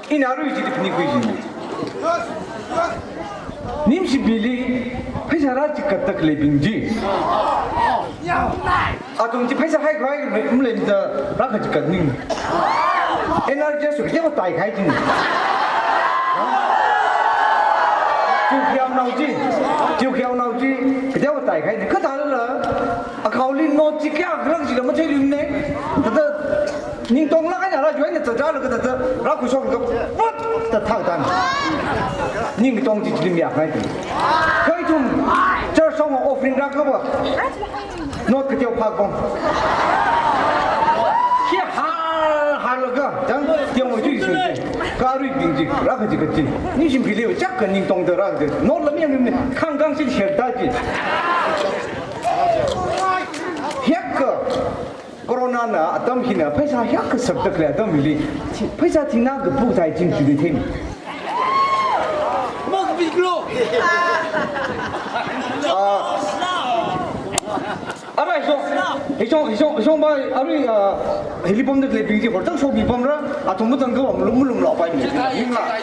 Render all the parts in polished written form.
이나루 이제 피니쿠이지. 님시 빌리 회사라 직갔다 클레빙지. 아동지 회사 하이 가이 물레인다 라카 직갔닝. 에너지 소리 제가 따이 가이지. chiều khéo nào chi cái đeo tài cái cứ thà là khẩu linh nó chỉ kia cái gì là mất chơi linh này thật nhưng tông là cái nhà là chuyện này thật ra là cái thật ra cuối xong cái vứt thật thẳng thắn nhưng cái tông chỉ linh miệng này thì cái chung chơi xong rồi offering ra cái bộ nó cái tiêu phạt không kia hà là cái chẳng tiêu một chút gì 가루이 빙지 라가지 그치 니신 빌리오 짝건 닝동더라 놀라면 강강신 셔다지 헥거 코로나나 아담히나 패사 헥거 섭득래 아담밀리 패사 티나 그 부다이 진주리 테미 먹 비그로 알아 이송 봐 아리 헬리범들 레빙지 벌떡 속이 범라 아톰 못한 거 물lum물lum러 봐이 민가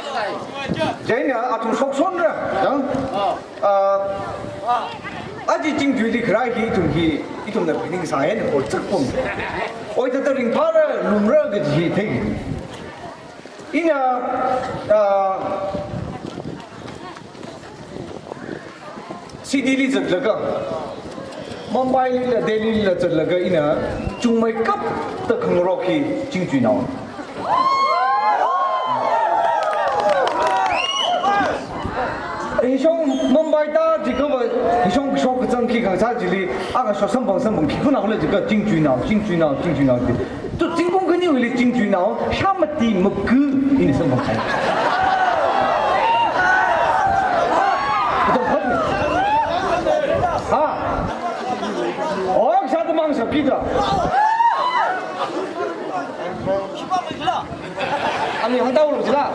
제냐 아톰 속손라 아지 징주리 그라기 tum기 이tom나 비닝 사에는 벌떡 범 어디다 링 파라 lum러 그지 되기 이냐 시디리 저가 Mumbai là Delhi là chật là cái ina chung mấy cấp từ khang rô khi chinh truy nào hình xong Mumbai ta chỉ có vậy hình xong số cái chân khi càng xa chỉ đi cái số sân bóng khi nào là chỉ có chinh truy nào thì tôi chính cũng cái như là chinh truy nào sao mà tìm một cứ ina sân bóng này 피자. 아니 한다고 그러지라.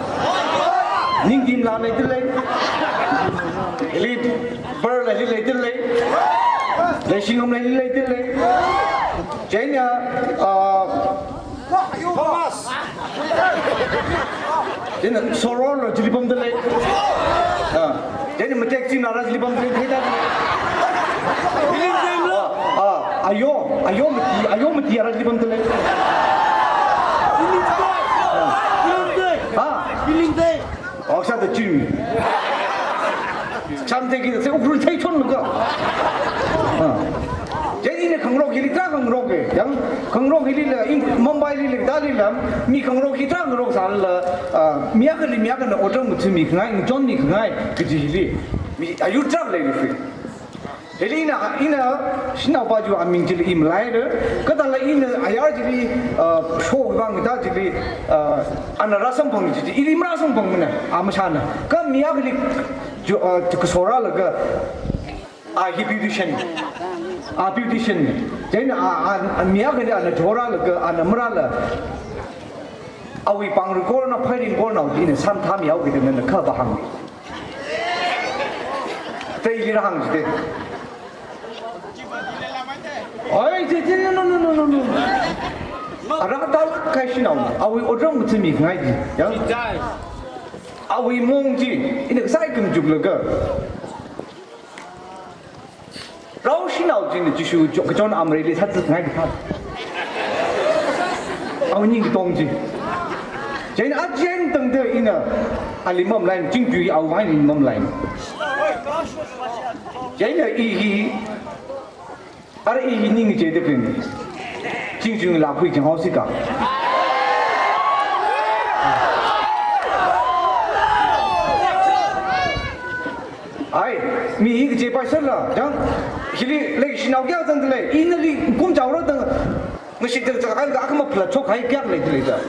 닝김 라네 들래. 엘리 버라 릴레 들래. 레싱엄 릴레 들래. 제냐 토마스. 얘는 소로로 질범 들래. 얘는 뭐 택시 나라 질범 들래. ayo mati arah di bantul lagi. Feeling day. Oh, saya ada ciri. Cantik kita, saya ukur saya cun juga. Jadi ini kangrok ini tak kangrok yang kangrok ini lah, Mumbai ini dah lah, mi kangrok kita kangrok salah, miakan orang musim mi kengai, John mi kengai kejili, mi ayu tak lagi. Jadi ina sina baju amin jadi imlai le, kata la ina ayar jadi show bang kita jadi ana rasam bang jadi ini rasam bang mana amasana, kan miak ni jo kesora lega beautician, jadi miak ni ana jora lega ana merala, awi pangru korna fighting korna ini santam miak kita mana kebahang, tapi rahang jadi. Ay, no. Arang tal kaisi nau. Awi orang musim ni ngai ji. Yang. Awi mong ji. Ini saya kem juga lega. Rau si nau ji ni jisu kejon Amerika satu ngai kita. Awi ni ketong ji. Jadi ajen teng de ina alimam lain jingju awi ni imam lain. Jadi ini而一年节的平，进军拉回正好是讲。哎，米一个节摆事了，讲，这里那个是闹交真的嘞，因那里公交了等，我是这个阿克么不了，错开讲来的来的。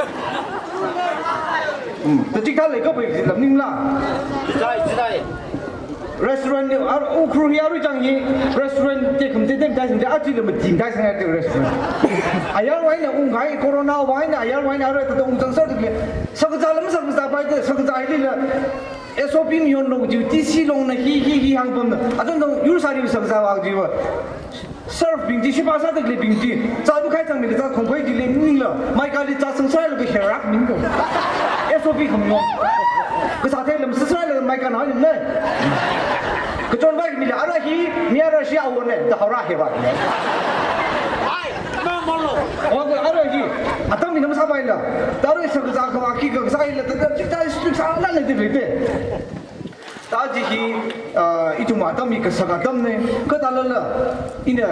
这他那个被人领了。知道。Restaurant ni, ukru hiaru jangi restaurant je kumte dem dah sendiri aji le metin dah sangat ke restaurant. Ayal wain ungai corona wain ayal wain ada tu ung jangsa tu le. Sakzalam sakzabai tu sakzai le. SOP ni on long ju DC long na hi hang pom na. Adon dong yur sari sakzawa jiwa. Surf bingji si pasar tu le bingji. Jadu kai jang le jang kongkoi di le ning le. Mai kali jang sengsai le ke herak ning ko. sopi kham no ke sathe lam sisra le mai kan ha ne ke chon bai mi ara hi mi ara shi aw ne da hora he ba ne oh ara hi atam mi nam sa bai la taru sa ka ka ki ka sa ila ta ta sa la le de de ta ji hi itu ma tam mi ka sa ka tam ne ka ta la la ina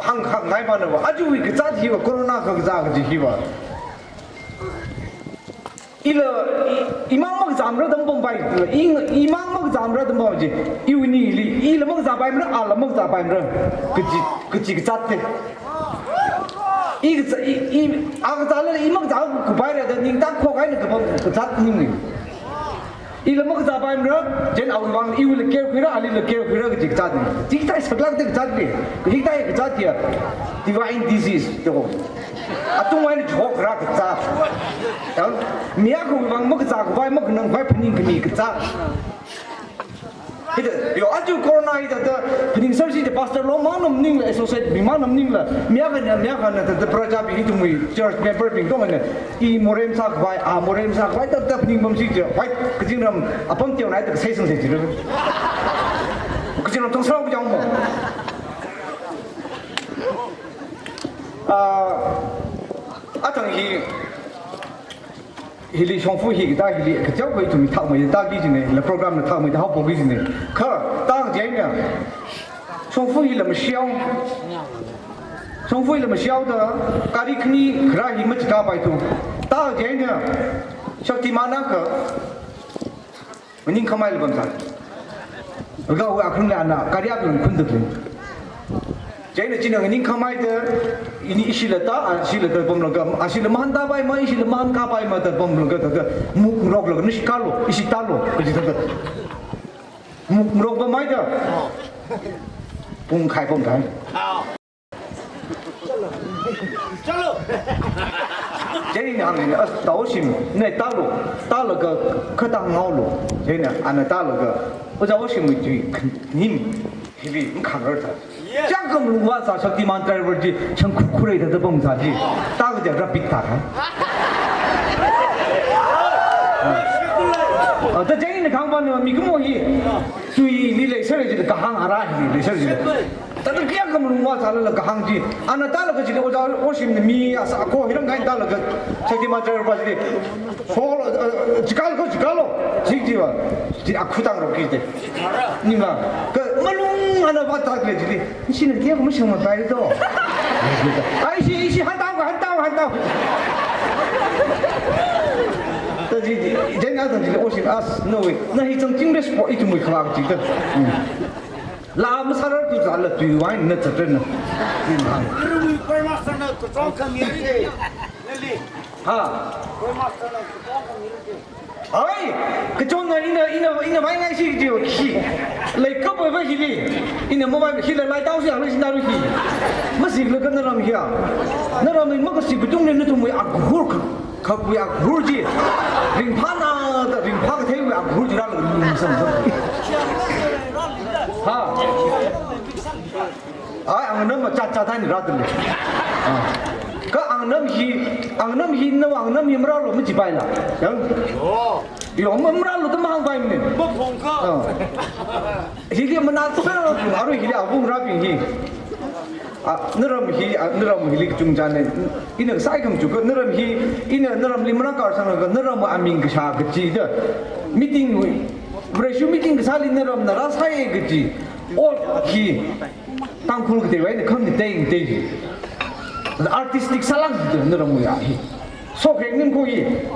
hang hang ngai ba ne ba aju wi ka za ji ba corona ka za ka ji hi ba ila imam mak zamra dam bom bai imam mak zamra dam bom ji iuni li ila mak za bai mra ala mak za bai mra kji ka za te i ag za le imam za ku bai ra da ning ta kho kai ne ka bom ka za ning ni ila mak za bai mra jen aw wang i will care khira ali le care khira ka ji ka za ni ji ta saklak te ka za ni ji ta ka za ti divine disease to atung wai jok ra ka za tao mía của vàng mất giá của vai mất năng vai phình cái gì cái giá thế thì yo aju corona thì đó phình sơ si thì pastor lo mang nằm nín là associate bị mang nằm nín là mía cái này thì praja bị itu mui church member phình đó mà i morem sa vai morem sa vai đó phình bom si vai cái gì làm apam tiêu này thì xây dựng gì đó cái gì làm trong sau cái giống mà thằng hi hili chong fu hi ta hili ka chau bai tu mi thau mai ta gi ji ne la program na thau mai ta hau bo gi ji ne kha ta jai ne chong fu hi la ma xiao chong fu hi la ma xiao da ka ri khni khra hi ma ka bai tu ta jai ne shakti mana ka ning khamai le bam sa ga wa khun la na ka ri ak lun khun dik le jai ne chin ning khamai de ini isilata asilata bom loga asil mahanta bai ma isil man ka bai ma ta bom loga ta muk rok loga niskalo isitalo ji ta muk rok ba mai da pung khai pung khai chalo jadi ni ang ni tao sim nei ta lo ga kha ta ngao lo jadi ni an ta lo ga o ja o sim ji nim hivi khang er ta chẳng có một loại sao shakti man driver gì chẳng khu rây thật bông sao gì ta có giờ rapid ta ta chẳng như khang ban mi cũng gì suy lý lệ sẽ là cái hàng ara gì lệ sẽ gì ta nó kia có một loại sao là cái hàng gì anh ta là cái gì đó o sim mi asa ko hirang kain ta là cái shakti man driver gì số chỉ có gì gì vậy chỉ aku tang rồi kia nhưng mà cái 하나 봤다 그랬지. 씨는 걔가 뭐 정말 말도. 아이씨 한다고. 저기 이제 나한테 오신 아스 노이. 나 이정 찡레스 뭐 이좀 뭐 가고 지금. 라무 사를 또 잘라 또 와인 너 저는. 우리 거마스는 또 조금 이렇게. 넬리. 하. 거마스는 또 조금 이렇게. ai cái chỗ này ina vài ngày xí điều khi lấy cấp với cái gì ina mua vài khi lấy tao xí lấy xin tao khi mất xí lấy cái nào làm kia nào làm mình mất cái xí bị tung lên nó tụi mình ăn hur khắp bị ăn hur gì ring pha cái thế bị ăn hur gì ra là sầm ha ai ăn nó mà chặt thay nữa ra được cái ăn nấm hi nó ăn nấm hi mà ra rồi mới chỉ bay là 이거 엄마랑 또 망한 거야 이네. 뭐 본가? 이게 뭐 나도 바로 이게 아부 라빙이. 너럼 히 중간에 이는 사이금 주고 너럼 히 이는 너럼 리머나 가서는 그 너럼 아민 그 샤, 그지도 미팅 브레슈 미팅 그 살이 너럼 나라 사이 그지. 히 땅굴 그때 왜 컴니 땡 아티스틱 살랑도 너럼 뭐야. 소행님 거기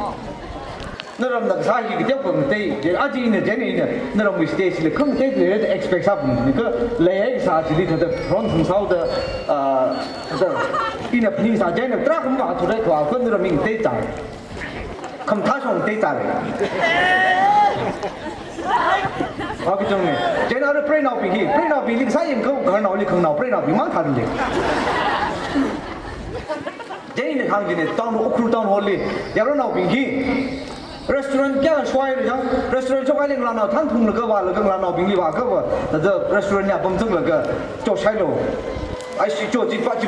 너럼 나 사실 그 때부터 때 아직 있는 제네는 너럼 스테이지를 큰 때도 expect 하는 그 레이 사실이 더 프론트 사우드 이나 핀 사제는 트라금 와 도래 와 건너럼 민 때자 그럼 다시 때자래 아그 정에 제나를 프레나비 사이엔 그 가나올리 강나 프레나비 만 다른데 제네는 강진에 다운 오크루 다운 홀리 야로나비 restaurant क्या स्वाय रे जंग restaurant चो काले लाना थान थुम लगा वा लगा लाना बिंगली वा का वा द restaurant या बम जंग लगा चो शाइलो आई सी चो जी पा चो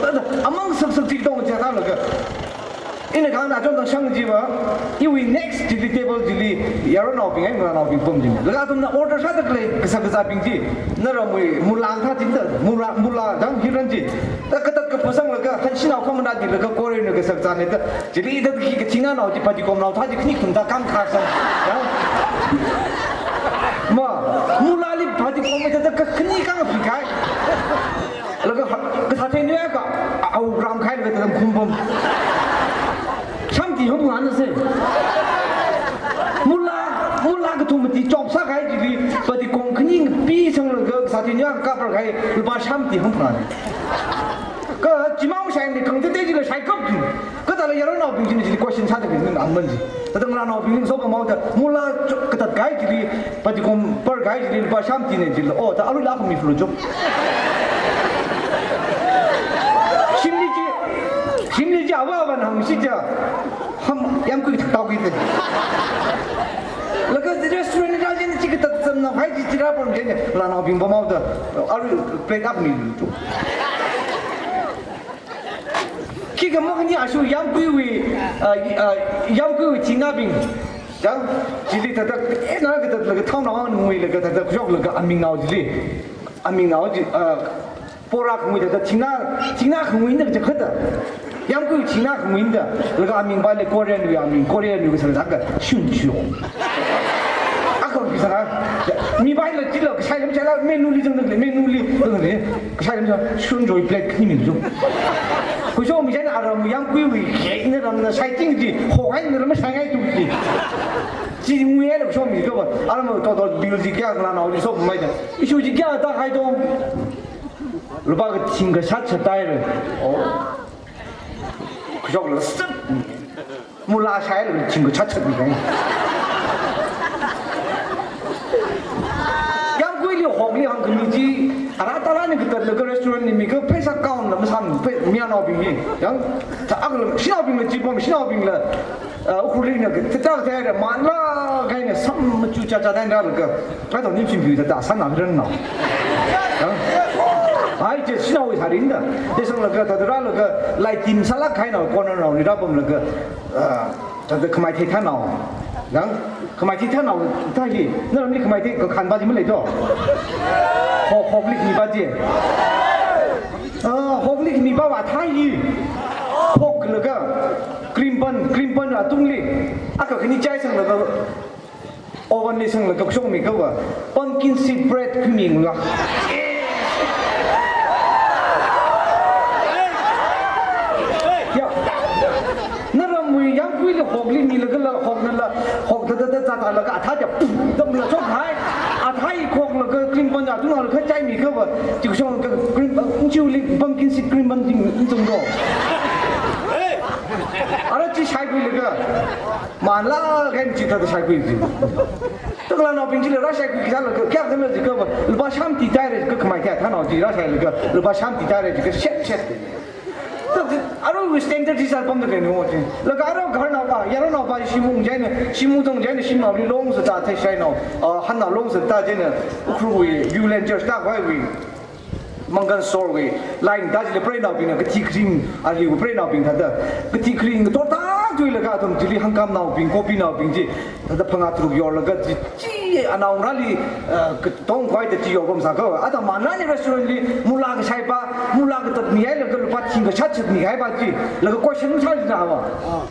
त अमंग सब सब ठीक दong ज्यादा लगा 因为刚才种到相机嘛，因为 next 这里 table 这里也有闹兵，也有闹兵bomb的，那个他们 order 啥的嘞，个啥个啥兵的，那让我木拉他真的木拉，当黑人的，那个不上那个很新老他们那的那个国人那个啥子的，这里的个听啊闹的，把这个闹他就肯定跟他刚开上，然后，嘛木拉里把这个我们这个肯定刚比开，那个他天天个啊，我让开那个他空bomb。地方不安的是，木拉个土木地抓啥开这里，把这工肯定比成那个啥天样，嘎巴开，你把什么地方不安？个几毛钱的工资对这个晒高平，个咱们也有闹平均的，这里过新产的肯定难问题。但等我闹平均说不毛的，木拉个他开这里，把这工把开这里，把什么地呢？这里哦，他阿鲁拉不米付了就。心里家娃娃能是这，ham yang kui tahu gitu. Lalu restoran aja ni jika tak semna hai jika pun dia lana bing bamau dah, alu plate up ni tu. Kita makan ni asu yang kui Cina bing, yang jadi tak nak kita lagi tahu nama ni lagi tak jauh lagi aming nau porak mui tak Cina mui ni macam kata. yang kui Cina kumuin da, laga aming balik Korean juga sana tak shunju. Aku bisa kan, mi balik je lah, saya menu li jangan saya shunju plate ni minum. Kau so misalnya orang yang kui ini orang saya tinggi, orang ini orang saya itu tinggi. Jadi mui ada so mi kau, orang tahu bil jika orang nak orang so mai dah. Isu jika tak hai tu, lupa ke tinggal satu tay le. 그저 쓱 몰라 샤이를 친구 차차니까 양구일이 호글이 한 금이지 알아따라는 그때 그 레스토랑님이 그 회사 가운 너무 산 미안하빙이 양 아그 신화빙을 집보면 신화빙을 우크라이나 그 뜻다가 돼야 만라 가이네 삼주자자단가 그 가도 님신 비우다 산나 그런 나 ai je sinau isarin da desang laga tadra laga lai tim salak khai na corner na ni rabam laga tad khamai the tha na yang khamai thi tha na ta hi na ni khamai the ka khan ba ji ma lai do hoblik ni ba ji hoblik ni ba wa tha hi hok laga cream bun a tung li aka khani chai sang laga oven ni sang laga shong mi ka wa pumpkin seed bread creaming la hogli ni laga hognala hogda ta laga atha ja dam la chok hai athai khok laga cream ban ja tu na kha chai mi kha ba chi song ka cream chiuli pumpkin seed cream ban ding chung do ara chi shai kui laga manla gan chi ta shai kui ji tagla no ping chi la shai kui kha laga kya dam la ji ka ba ba sham ti tai re ka khamai kya tha no ji ra shai laga ba sham ti tai re ji ka shet 아로 스탠더드 디자인 범도 되는 거지. 그 아로 가나 봐. 여러 나 봐. 시문 전에 시문동 전에 시문이 롱스 다 태샤이노. 한나 롱스 다 전에 우크루이 유렌저 다 와이. mangan sorwe line dajle prena bina ka tikring ali ko prena bin thada ka tikring to ta joi laga thum jili hangkam naw bin copy naw bin ji thada phanga truk yor laga ji anaw rali ka tong khoi ta ji yor gom sa ka ata manna ni restaurant li mula ka sai pa mula ka tat ni ai laga lupa thing ka chat ni ai ba ji laga question sa ji na ba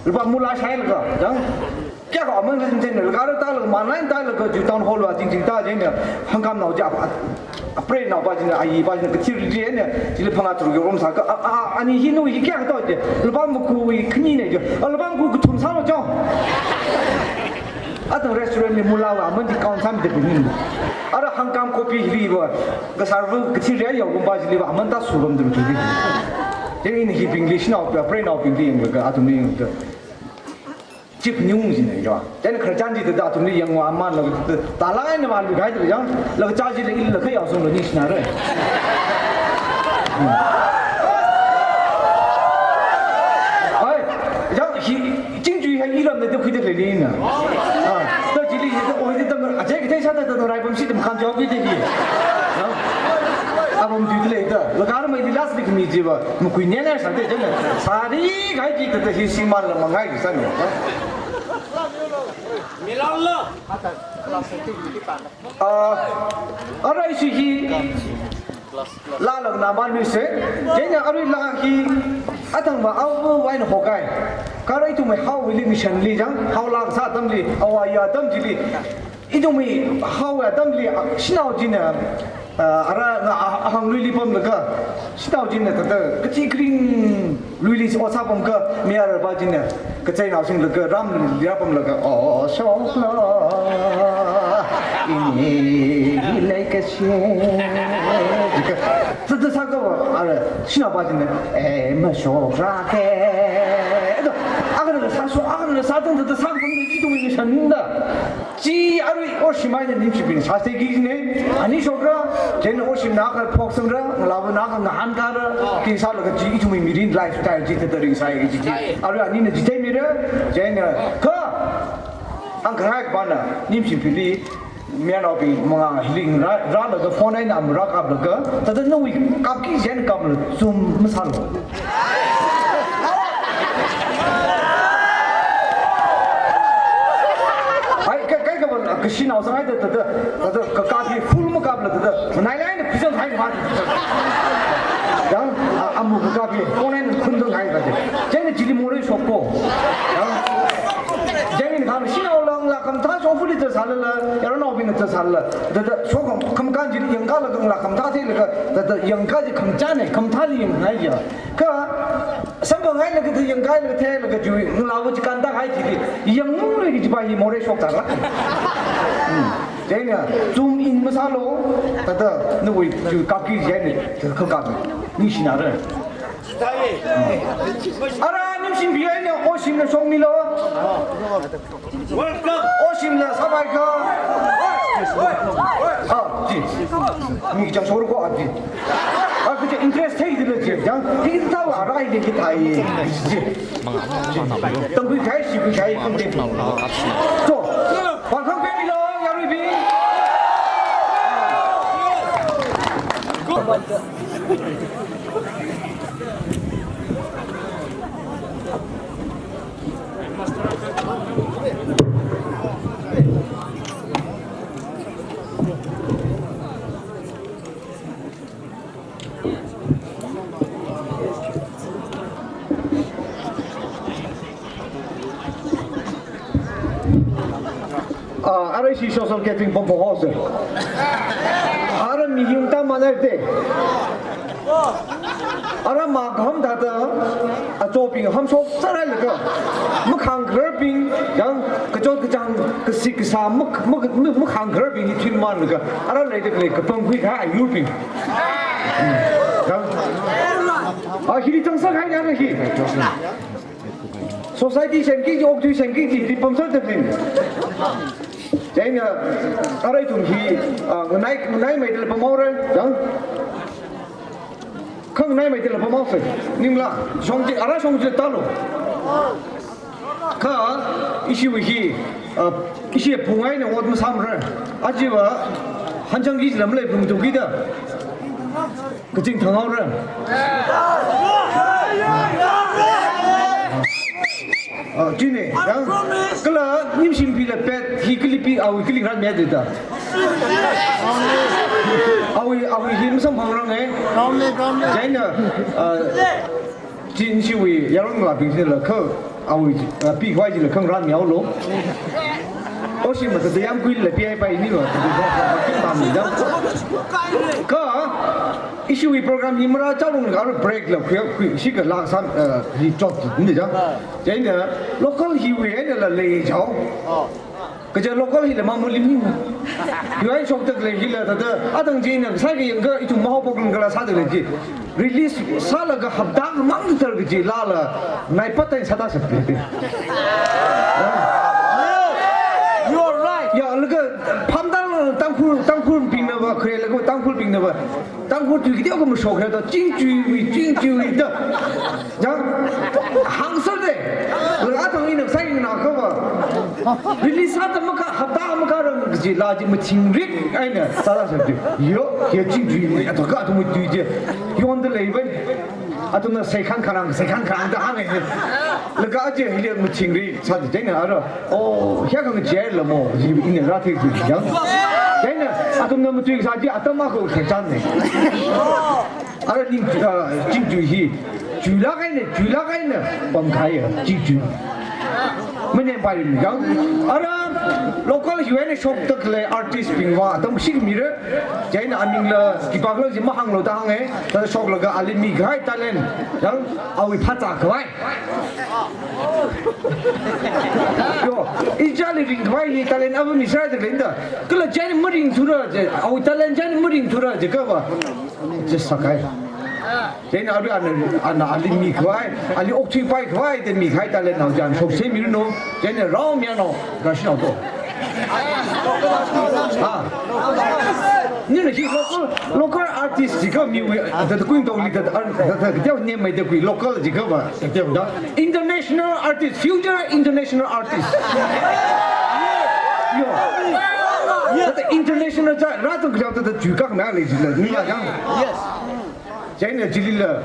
lupa mula sai laga jang क्या को अमन का जिन लगार ताल मानलाइन ताल का जो town hall वाजिंग जिंग ता जेन हंगाम नाउ जा अप्रे नाउ बाजिन आई बाजिन के थिर जे ने जिले फंगा तुर योम सा का आनी हिनो हि क्या तो जे लबाम को खनी ने जो लबाम को थुम सा जो अतो रेस्टोरेंट में मुलावा मन जी काउंट साम दे बिन अरे हंगाम कॉफी हिली बा का सर्व के थिर रे यो बा जिले बा मन ता सुगम दु तुगी जे इन हि इंग्लिश नाउ अप्रे नाउ बिन का आतुम नि chip nhung gì này rồi, cho nên khởi trang gì từ đó tụi mình yang ngoan mà là ta lại nó mà bị cái gì đó, là cái gì là in là cái áo sông là như thế nào đấy, ấy, giống chính trị hay iram này tôi khi được lấy nè, tôi chỉ đi tôi ôi tôi à cái thế sao tôi lại bấm xịt làm khám cho cái gì, 아범 뒤들레다 라가르 메디 라스리 그미지바 뭐 구이네나 상대 전에 사리 가지 그때 희심만 망가이 산네 밀랄라 아라이시히 라랑 나만미세 제냐 아리 라히 아탕마 아우 와인 호가이 가라이 투메 하우 윌링 션리장 하우랑 사담리 아와야 담지리 이동미 하우야 담리 신나오지네 아라 항루리 범가 신나오지네 그때 그치 그린 루리스 오사범가 미아르 바지네 그때 나오신 그 람 리아범가 쇼클라 이니 레이케시这三个啊，新老八斤的，哎，没说啥的，阿个那个啥说，阿个那个啥东西，这啥东西一种一个真的，几阿瑞我是买的你去bin啥子给呢？啊，你说个，真的我是哪个破生的，老不哪个俺家的，给啥那个几一种米人来带几的人啥一个几，阿瑞你那几天米的，真的，可，俺看还办了，你去比例。मैं ना भी मंगा हिलिंग रात लगा फोन है ना मुरा काब लगा तब ना वो काब की जेन काब लग ज़ूम मसालो आई क्या काब किसी ना उसने तब काबी फुल में काब लगा तब नाइलाइन किसान हाई बात यार अम्मू काबी फोन है ना खुंदो हाई बात जेन जिली मोरे शॉको 제가 신호랑라 감타 소풀이 더 살라 여러 노비는 더 살라 더 소금 감간지 영가라 그라 감타ቴ가 더 영가지 감자네 감타리 영가이야 그 상강하이는 그 영가이는 태가 주 라고지 간다 하이지 영물이 지바이 모래 속다라 제가 좀 인마살로 더 누구 주 깎기 전에 그 깎기 니시나를 아라님 신비하냐 오심을 송밀어 오심을 사발가 아지 미장 소르고 아지 아 그게 인트레스트 해이들지 장 이게 다 알아 이게 다이 땅그 가이시 그 가이 컨텐츠 또 방송 빼밀어 야루비 아르시 소설 개팅 범퍼하우스 아르 미용 땀 만날 때 아라 마감 다다 아 조빙 함속 살아려가 묵한 그러빙 양 그쪽 그장 그 시크사 묵한 그러빙이 튀만가 아라 레이드 그 뻥귀가 유빙 아 히리 정석 하냐 히 소사이티 생기지 옥주 생기지 히리 범설 때빈 제가 아라이 좀히 나이 메들 범어를 양 không nay mày thì là bao phê nhưng là xong chị ara xong chị tao luôn cả 이시 위히 이시 봉아이는 어떤 사람을 아지와 한정기 남래 봉도기다 그진 당하를 진네 양 그라 님심비를 배 히클리피 아우 히클리란 매드다 아우 힘성 방랑에 자이나 진시위 여러분과 빙신을 그 아우 비화지를 강란苗로 오시면 그 양귀를 비해봐이니로 김밤니다 그 이슈위 프로그램 이므라 짜롱을 가로 브레이크를 그 시가 라산 리조트 근데죠 자이나 로컬 히위에는 레이죠 그저 로컬 히를 마무리입니다 유아인 속덕을 히를 아등지는 사기 연가 이쪽 마호복은 거라 사들지 릴리스 살아가 합당 망들 그지 라라 나이빠따인 사다 싶대 You are right. 야, 그러니까 판단을 땅굴 빙나 봐. 그래, 그리고 땅굴 빙나 봐. 땅굴 뒤에 그러면 속해도 찡쭈이다. 자, 항설대. 그 아동이는 사기 나가 봐. 릴리사다 마카 합다 마카랑 그지 라지 뭐 칭릭 아니네 사다서지 요 개칭주의 아도가 도 뭐뒤지 요한들 레이븐 아도나 세칸 카랑 다 하네 그러니까 아직 이제 뭐 칭릭 사지 되나 알아 혀가 제일 뭐 이네 라테지 양 되나 아도나 뭐 뒤에 사지 아도마고 괜찮네 알아 님 칭주의 줄라가이네 범카야 칭주 Mene bari mi gang ara local huane shop tak le artist pingwa tam sig mire jain aning la kipag lo ji mahang lo dang e ta shop la ga ali mi gai talent yang awi phata kwai yo ijali ring kwai ni talent abu mi sa de lenda kala jain muring thura je awi talent jain muring thura je ka ba je sakai Jadi ada ahli mikai, ahli okti pai kai, dan mikai tak leh nak jangan. Sok saya miru no, jadi ram yang no, kasih nak tu. Ni nak local artist jika miu, ada kuin tahu ni, ada dia ni mai dia kuin local jika apa, dia dah international artist, future international artist. Yo. Ada international je, ratu kerja tu juga mana lagi je, ni macam. Yes. Jadi jadilah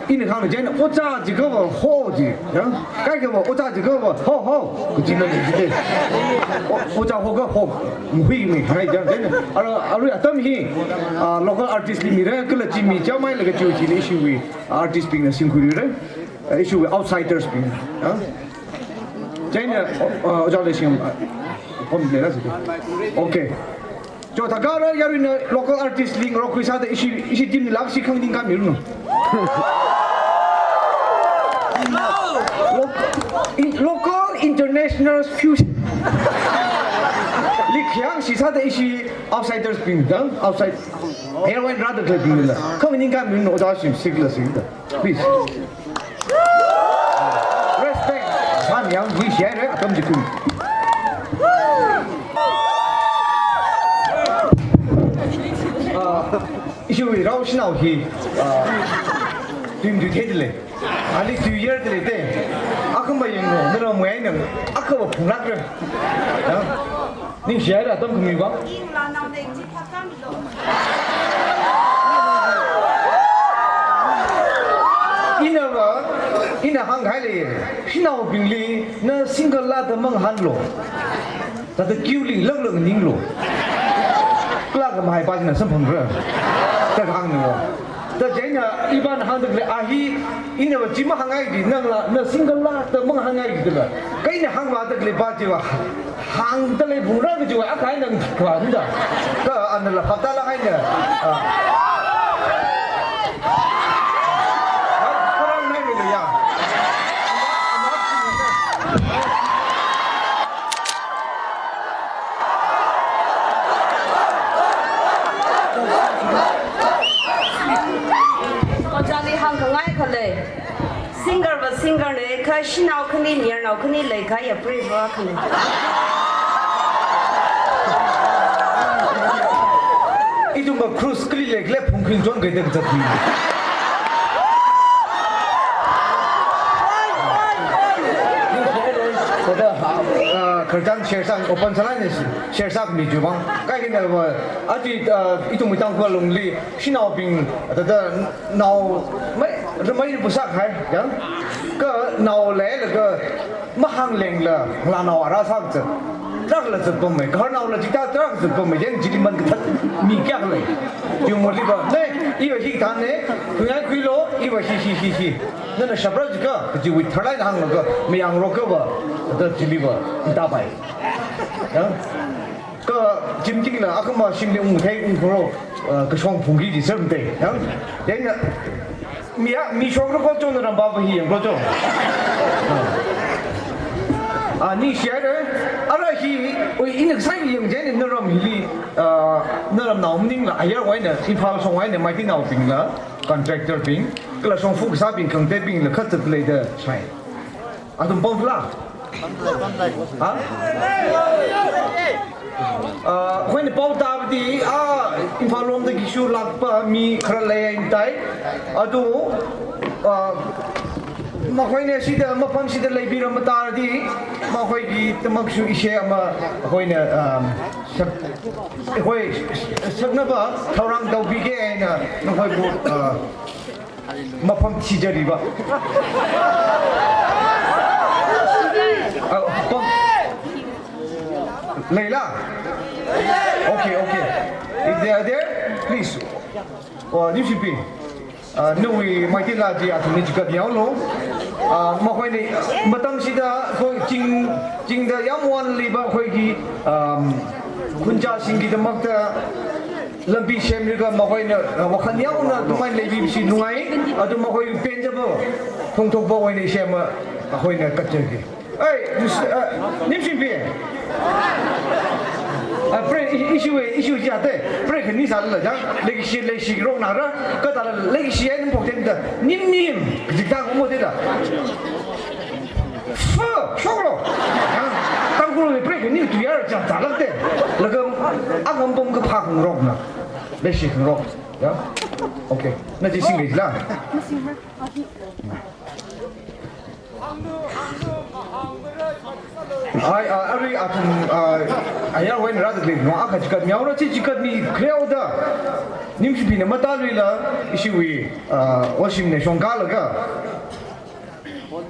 ini kan jadi oca juga hoji, ya, kayak apa oca juga ho, jadi ni oca hoga ho, mui ni, hai jadi, alu ya tamhi local artist ni mira kalau Jimmy jamai lagi cuci ni issue artist ping singkuri re, issue outsiders ping, ya, jadi oca le sing, pom ni lah sih, okay. Jo tagara yaru na local artist ling rock isa da isi tim lag si khang ding ka miru no local international fusion likyang si sa da isi outsiders ping dang outside airline rather clipping la khang ding ka miru no da sim sigla sigla please respect san yang wi share atam jiku Isu rau sinau hi, tim tu thei le, ali 2 year le te, aku mai yang no, nero mai nang, aku apa pundak le, ni share atam kami ba? Ina hang hai le, sinau bingli, na single la de mang han lo, tapi kiuling leng ning lo. Kelak kemai pasti nak sempurna ber, terhang ni. Terjadi iban hang tu le ahi ini berjimah hangai di nang la, na single la termang hangai gitu lah. Kau ini hang baca le baca wah, hang tu le bunga tu juga akai nang kuat dah. Kau anda la kata lah hai ni. Korang naik ni ya. Singer ni, kau sinau kini ni, nau kini lagi kau ya prefer kini. Itu mah cruise kali lagi pungkin John gede jadi. kerjaan share open salah ni share ni juga kayak ni apa aji itu mitang kau longli sinau ping ada nau mai besar hai ya ke nau le ke mahang leng la nau rasa tu trắc là giật bom mày, khởi nào là chúng ta trắc giật bom mày, nhưng chỉ mình cái thật mì kẹt này, dùng một lý do, này, ý là khi thằng này, cứ ngay quý lô, ý là hi, nên là sắp ra chứ cơ, chỉ vì thằng này hàng nó cơ, mày ăn rồi cơ vợ, đó chỉ lý vợ, ta phải, cái chính chính là aku mà xin được thấy rồi, cái song phong khí gì sớm thế, đấy là mi song nó có cho nó làm bao nhiêu có cho. Ni share đấy, ở hi, ôi in cái những cái này nó làm gì, nó làm nào mình là ai vậy nè, in phao xong vậy nè, mai tin nào pin là contractor pin, cái là xong phụ sa pin, công ty pin là khất thực lấy được, sai, tụi bông là, vậy nè bao ta đi, in phao lom cái issue lạc pa mi khờ lấy anh tay, tụi มาคุยเนี่ยสิเดมาพังสิเดเลยบีรมาตาดีมาคุยกีตมักชูอิเชมาคุยเนี่ยสักคุยสักนับว่าทารังดาวบีเกย์เนี่ยมาคุยบุมาพังชีจารีบะพังเลยล่ะโอเค if they are there please you should be nui mai tin la ji atuni jikat yaw lo ma khoi ni matam sida khoi jing da yam wan li ba khoi gi khunja sing gi damak ta lambi shem ri ga ma khoi na wa khan yaw na tu mai le bi si nungai adu ma khoi pen ja bo thong thong bo wai ni shem ma khoi na kat gi ai nim shin bi break issue gì thế break ni sao là chẳng lấy xì rong nào đó cái ta là lấy xì anh một tên đó nín chỉ ta cũng một tên đó sao rồi tăng cường break ni tụi ở chẳng trả lắm thế là cái ác âm bông cái phá không rong nào lấy xì không rong đó ok nó chỉ xin nghỉ là ai ari atum ayar wen ra de no aka jikat miao ra chi jikat ni kleo da nim shi bina mata lui la ishi wi washim ne shong ga la ga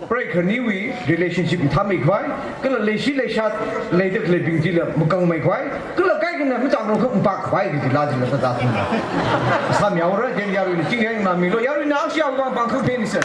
break ni wi relationship tham mai khwai ka la le shi le shat le de le bing ji la mukang mai khwai ka la kai ka na ma chang ro khong pa khwai ki la ji la ta ta sa miao ra jen ya ri ni jing yang na mi lo ya ri na xiao wang bang khong pe ni se